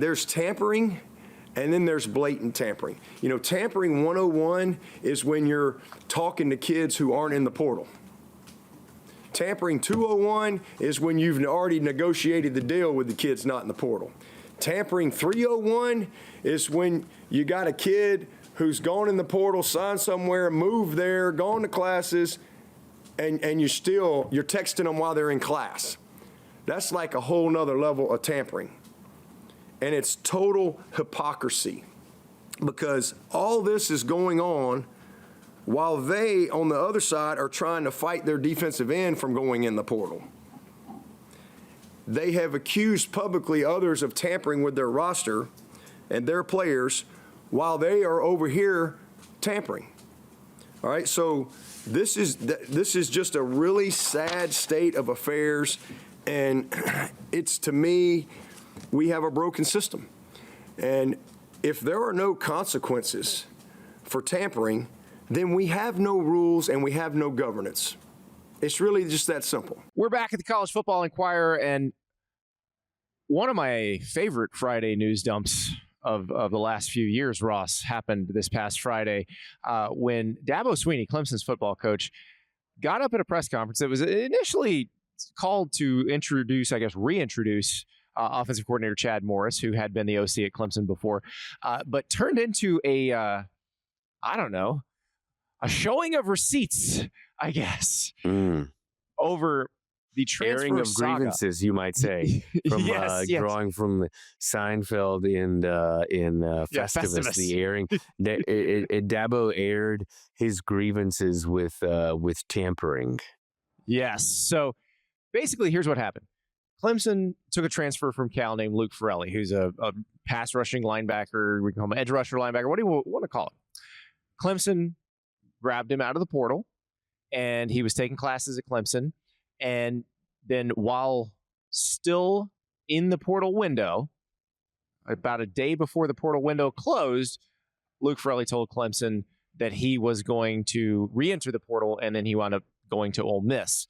There's tampering, and then there's blatant tampering. You know, tampering 101 is when you're talking to kids who aren't in the portal. Tampering 201 is when you've already negotiated the deal with the kids not in the portal. Tampering 301 is when you got a kid who's gone in the portal, signed somewhere, moved there, gone to classes, and you're texting them while they're in class. That's like a whole nother level of tampering. And it's total hypocrisy because all this is going on while they, on the other side, are trying to fight their defensive end from going in the portal. They have accused publicly others of tampering with their roster and their players while they are over here tampering. All right, so this is just a really sad state of affairs, and it's, to me, we have a broken system. And if there are no consequences for tampering, then we have no rules and we have no governance. It's really just that simple. We're back at the College Football Enquirer, and one of my favorite Friday news dumps of the last few years, Ross, happened this past Friday when Dabo Swinney, Clemson's football coach, got up at a press conference that was initially called to reintroduce offensive coordinator Chad Morris, who had been the OC at Clemson before, but turned into a showing of receipts, I guess, over the transfer airing of saga. Grievances, you might say, from yes. drawing from Seinfeld in Festivus, the airing. Dabo aired his grievances with tampering. Yes. So basically, here's what happened. Clemson took a transfer from Cal named Luke Ferelli, who's a pass rushing linebacker. We can call him edge rusher linebacker. What do you want to call him? Clemson grabbed him out of the portal, and he was taking classes at Clemson. And then while still in the portal window, about a day before the portal window closed, Luke Ferelli told Clemson that he was going to re-enter the portal, and then he wound up going to Ole Miss.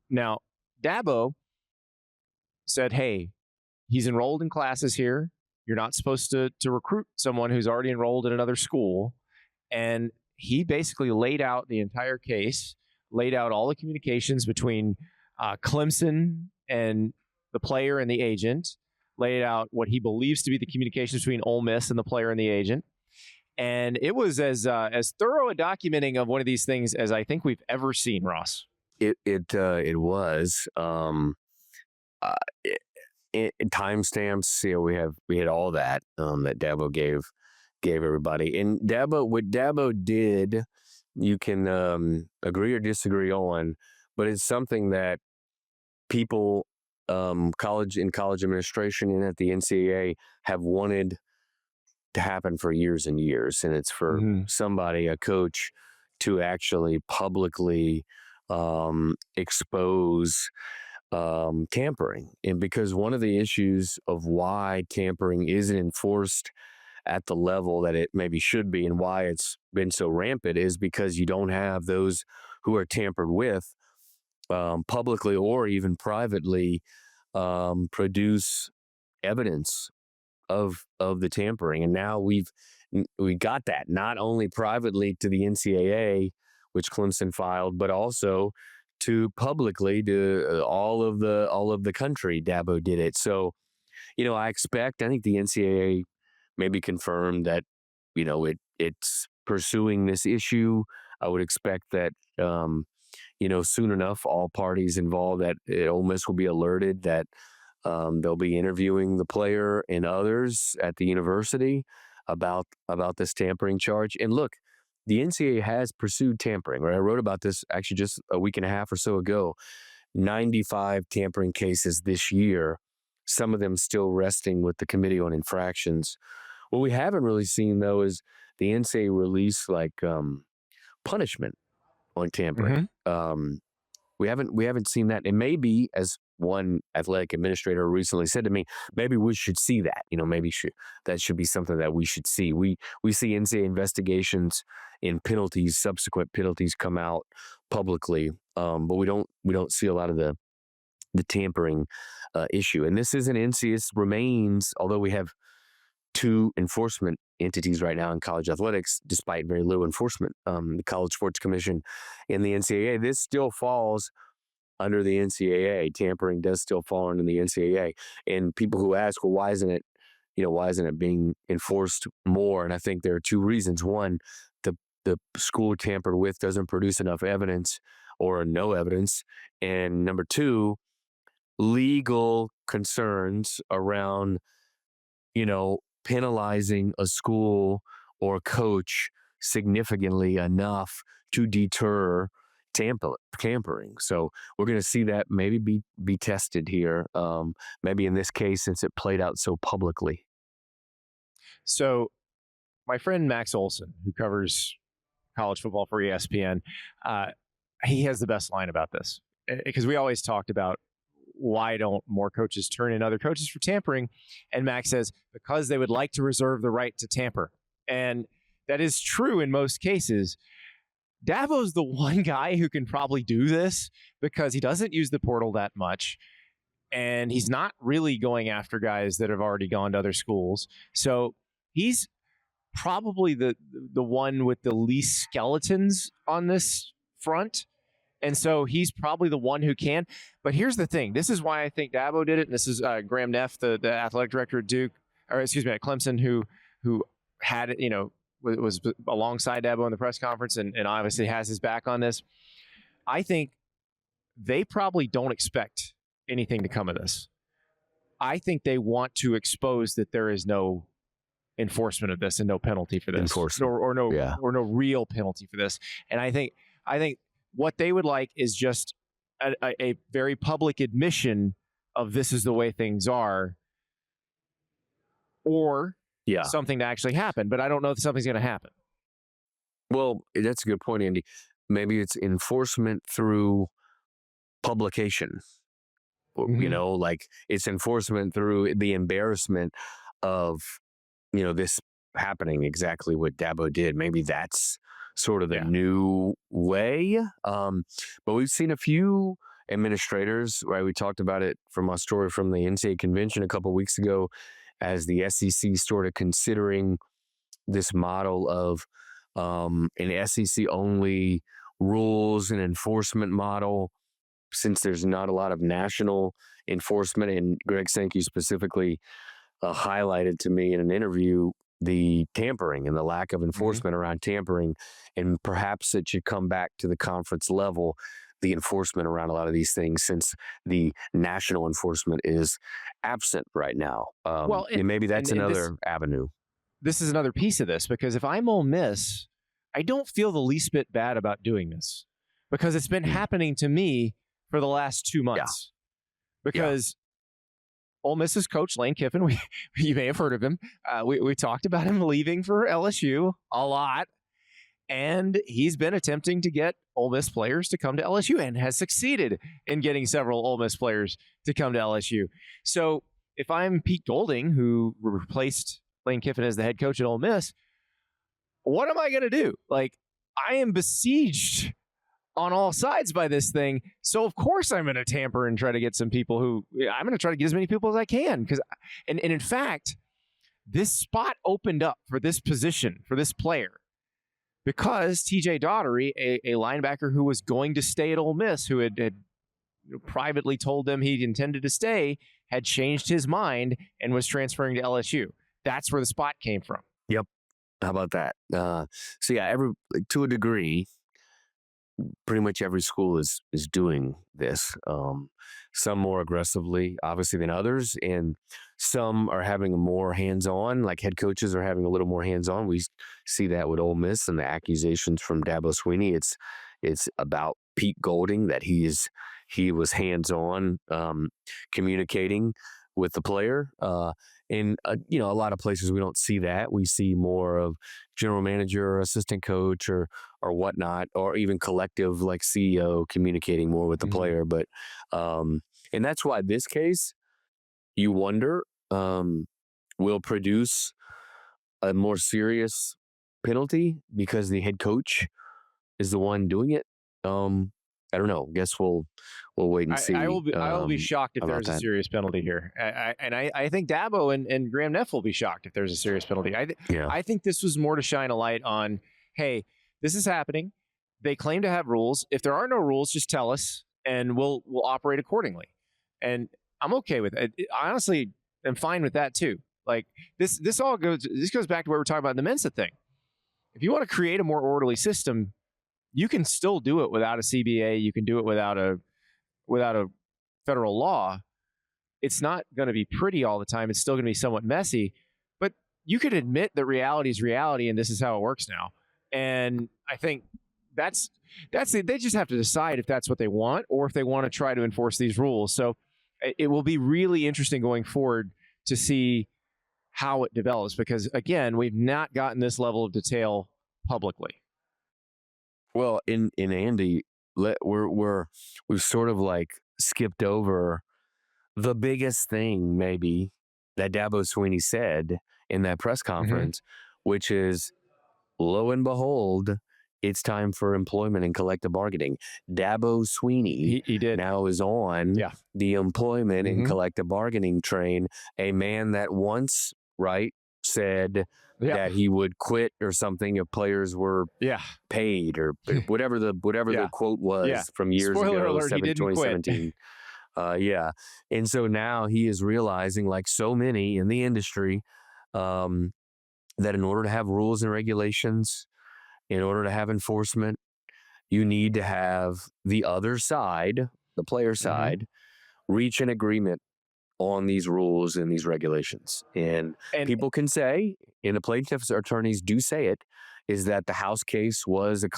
Now, Dabo said, hey, he's enrolled in classes here. You're not supposed to recruit someone who's already enrolled in another school. And he basically laid out the entire case, laid out all the communications between Clemson and the player and the agent, laid out what he believes to be the communications between Ole Miss and the player and the agent. And it was as thorough a documenting of one of these things as I think we've ever seen, Ross. It was. Timestamps, we had all that that Dabo gave everybody. And what Dabo did, you can agree or disagree on, but it's something that people, college administration and at the NCAA have wanted to happen for years and years. And it's for somebody, a coach, to actually publicly expose tampering. And because one of the issues of why tampering isn't enforced at the level that it maybe should be and why it's been so rampant is because you don't have those who are tampered with publicly or even privately produce evidence of the tampering. And now we got that not only privately to the NCAA, which Clemson filed, but also to publicly to all of the country. Dabo did it. So, I think the NCAA maybe confirmed that, it's pursuing this issue. I would expect that, soon enough, all parties involved at Ole Miss will be alerted that they'll be interviewing the player and others at the university about this tampering charge. And look, the NCAA has pursued tampering, right? I wrote about this actually just a week and a half or so ago. 95 tampering cases this year, some of them still resting with the Committee on Infractions. What we haven't really seen, though, is the NCAA release punishment on tampering. We haven't seen that. And maybe, as one athletic administrator recently said to me, maybe we should see that. That should be something that we should see. We see NCAA investigations in penalties, subsequent penalties come out publicly, but we don't see a lot of the tampering issue. And this is an NCAA remains, although we have 2 enforcement entities right now in college athletics, despite very little enforcement, the College Sports Commission and the NCAA, this still falls under the NCAA. Tampering does still fall under the NCAA. And people who ask, well, why isn't it being enforced more? And I think there are 2 reasons. One, the school tampered with doesn't produce enough evidence or no evidence. And number 2, legal concerns around, penalizing a school or coach significantly enough to deter tampering. So we're going to see that maybe be tested here. Maybe in this case, since it played out so publicly. So my friend Max Olson, who covers college football for ESPN, he has the best line about this, because we always talked about why don't more coaches turn in other coaches for tampering? And Max says, because they would like to reserve the right to tamper. And that is true in most cases. Dabo's the one guy who can probably do this because he doesn't use the portal that much. And he's not really going after guys that have already gone to other schools. So he's probably the one with the least skeletons on this front. And so he's probably the one who can. But here's the thing. This is why I think Dabo did it. And this is Graham Neff, the athletic director at at Clemson, who had it, was alongside Dabo in the press conference and obviously has his back on this. I think they probably don't expect anything to come of this. I think they want to expose that there is no enforcement of this and no penalty for this, or no real penalty for this. And I think what they would like is just a very public admission of this is the way things are, or something to actually happen. But I don't know if something's going to happen. Well, that's a good point, Andy. Maybe it's enforcement through publication. Mm-hmm. Like it's enforcement through the embarrassment of, this happening, exactly what Dabo did. Maybe that's sort of the new way. But we've seen a few administrators, right? We talked about it from our story from the NCAA convention a couple of weeks ago, as the SEC started considering this model of an SEC only rules and enforcement model, since there's not a lot of national enforcement. And Greg Sankey specifically highlighted to me in an interview the tampering and the lack of enforcement around tampering, and perhaps it should come back to the conference level, the enforcement around a lot of these things, since the national enforcement is absent right now. And maybe that's another avenue. This is another piece of this, because if I'm Ole Miss, I don't feel the least bit bad about doing this, because it's been happening to me for the last 2 months. Because Ole Miss's coach, Lane Kiffin, you may have heard of him. We talked about him leaving for LSU a lot. And he's been attempting to get Ole Miss players to come to LSU and has succeeded in getting several Ole Miss players to come to LSU. So if I'm Pete Golding, who replaced Lane Kiffin as the head coach at Ole Miss, what am I going to do? Like, I am besieged on all sides by this thing. So of course I'm going to tamper and try to get some people I'm going to try to get as many people as I can. And in fact, this spot opened up for this position, for this player, because TJ Daugherty, a linebacker who was going to stay at Ole Miss, who had privately told them he intended to stay, had changed his mind and was transferring to LSU. That's where the spot came from. Yep. How about that? To a degree, pretty much every school is doing this. Some more aggressively, obviously, than others, and some are having more hands-on. Like head coaches are having a little more hands-on. We see that with Ole Miss and the accusations from Dabo Swinney. It's about Pete Golding, that he was hands-on, communicating with the player. And a lot of places we don't see that. We see more of general manager or assistant coach or whatnot, or even collective like CEO communicating more with the player. But and that's why this case, you wonder, will produce a more serious penalty because the head coach is the one doing it. I don't know. Guess we'll wait and see. I will be shocked if about there's a that. serious penalty here. I think Dabo and Graham Neff will be shocked if there's a serious penalty. Yeah. I think this was more to shine a light on, hey, this is happening. They claim to have rules. If there are no rules, just tell us and we'll operate accordingly. And I'm okay with it. I honestly am fine with that too. Like this goes back to what we're talking about in the Mensa thing. If you want to create a more orderly system, you can still do it without a CBA. You can do it without a federal law. It's not going to be pretty all the time. It's still going to be somewhat messy, but you could admit that reality is reality, and this is how it works now. And I think that's it. They just have to decide if that's what they want or if they want to try to enforce these rules. So it will be really interesting going forward to see how it develops, because again, we've not gotten this level of detail publicly. Well, in Andy, we've sort of like skipped over the biggest thing maybe that Dabo Swinney said in that press conference, which is, lo and behold, it's time for employment and collective bargaining. Dabo Swinney he did now is on the employment and collective bargaining train. A man that once, said that he would quit or something if players were paid or whatever the quote was from years Spoiler ago, alert, 2017. And so now he is realizing, like so many in the industry, that in order to have rules and regulations, in order to have enforcement, you need to have the other side, the player side, reach an agreement on these rules and these regulations. And people can say, and the plaintiff's attorneys do say it, is that the House case was a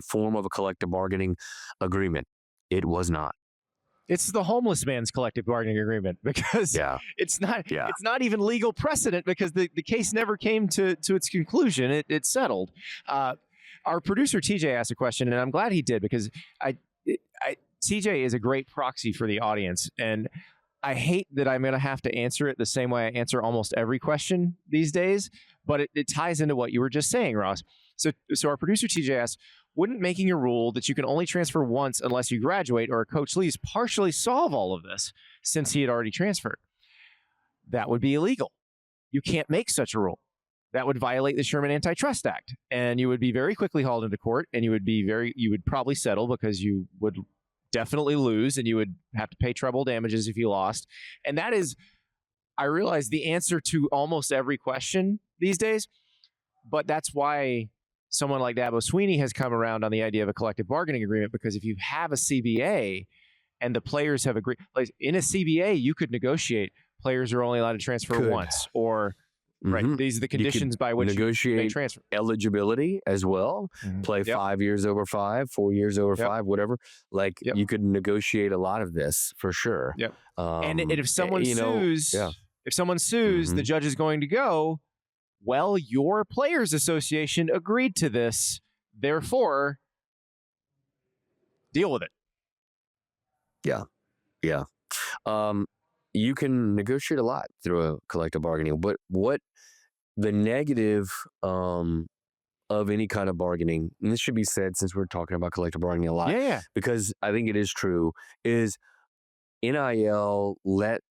form of a collective bargaining agreement. It was not. It's the homeless man's collective bargaining agreement, because it's not even legal precedent, because the case never came to its conclusion. It settled. Our producer TJ asked a question, and I'm glad he did, because TJ is a great proxy for the audience, and I hate that I'm going to have to answer it the same way I answer almost every question these days, but it ties into what you were just saying, Ross. So our producer TJ asked, wouldn't making a rule that you can only transfer once unless you graduate or a coach leaves partially solve all of this, since he had already transferred? That would be illegal. You can't make such a rule. That would violate the Sherman Antitrust Act, and you would be very quickly hauled into court, and you would probably settle, because you would definitely lose, and you would have to pay treble damages if you lost. And that is, I realize, the answer to almost every question these days, but that's why someone like Dabo Swinney has come around on the idea of a collective bargaining agreement, because if you have a CBA and the players have agreed, like in a CBA, you could negotiate players are only allowed to transfer once, or these are the conditions by which negotiate you may transfer. Eligibility as well. Play 5 years over 5, 4 years over 5, whatever. Like you could negotiate a lot of this for sure. And if someone sues, the judge is going to go, well, your players association agreed to this, therefore deal with it. You can negotiate a lot through a collective bargaining, but what the negative of any kind of bargaining, and this should be said since we're talking about collective bargaining a lot, because I think it is true, is NIL let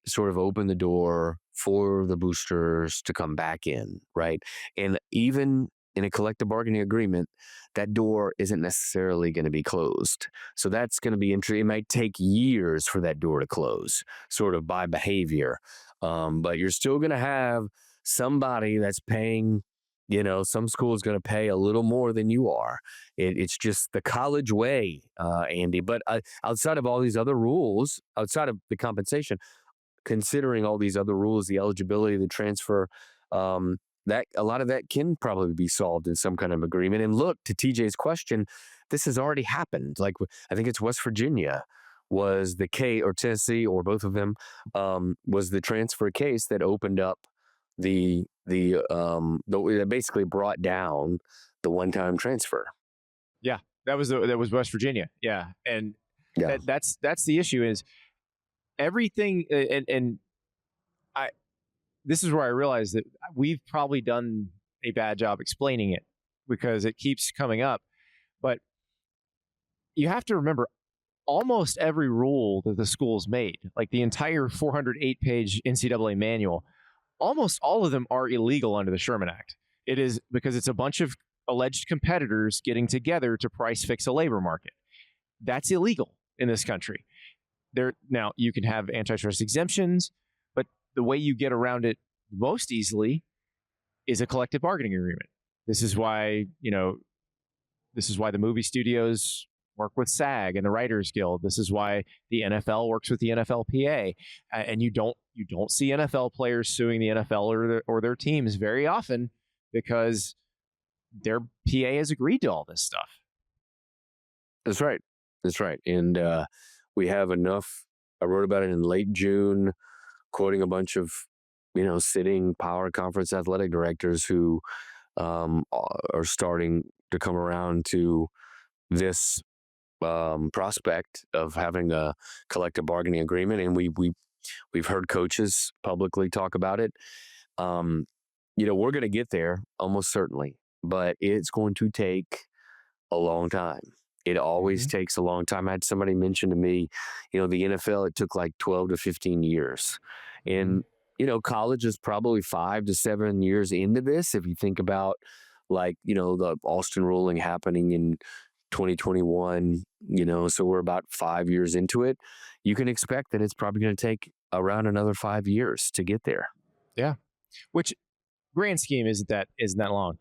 sort of open the door for the boosters to come back in, right? And even in a collective bargaining agreement, that door isn't necessarily going to be closed. So that's going to be interesting. It might take years for that door to close, sort of by behavior. But you're still going to have somebody that's paying, some school is going to pay a little more than you are. It's just the college way, Andy. But outside of all these other rules, outside of the compensation, considering all these other rules, the eligibility, the transfer, that a lot of that can probably be solved in some kind of agreement. And look, to TJ's question, this has already happened. Like, I think it's West Virginia was the case, or Tennessee, or both of them, was the transfer case that opened up that basically brought down the one-time transfer. Yeah, that was West Virginia. Yeah, and that's the issue, is everything, and this is where I realized that we've probably done a bad job explaining it, because it keeps coming up. But you have to remember almost every rule that the schools made, like the entire 408-page NCAA manual, almost all of them are illegal under the Sherman Act. It is because it's a bunch of alleged competitors getting together to price fix a labor market. That's illegal in this country. Now, you can have antitrust exemptions, but the way you get around it most easily is a collective bargaining agreement. This is why the movie studios work with SAG and the Writers Guild. This is why the NFL works with the NFLPA. And you don't see NFL players suing the NFL or their teams very often because their PA has agreed to all this stuff. That's right. That's right. And we have enough. I wrote about it in late June, quoting a bunch of, sitting power conference athletic directors who are starting to come around to this prospect of having a collective bargaining agreement. And we've heard coaches publicly talk about it. We're going to get there almost certainly, but it's going to take a long time. It always takes a long time. I had somebody mention to me, the NFL, it took like 12 to 15 years. And, college is probably 5 to 7 years into this. If you think about the Austin ruling happening in 2021, so we're about 5 years into it. You can expect that it's probably going to take around another 5 years to get there. Yeah. Which grand scheme isn't that long.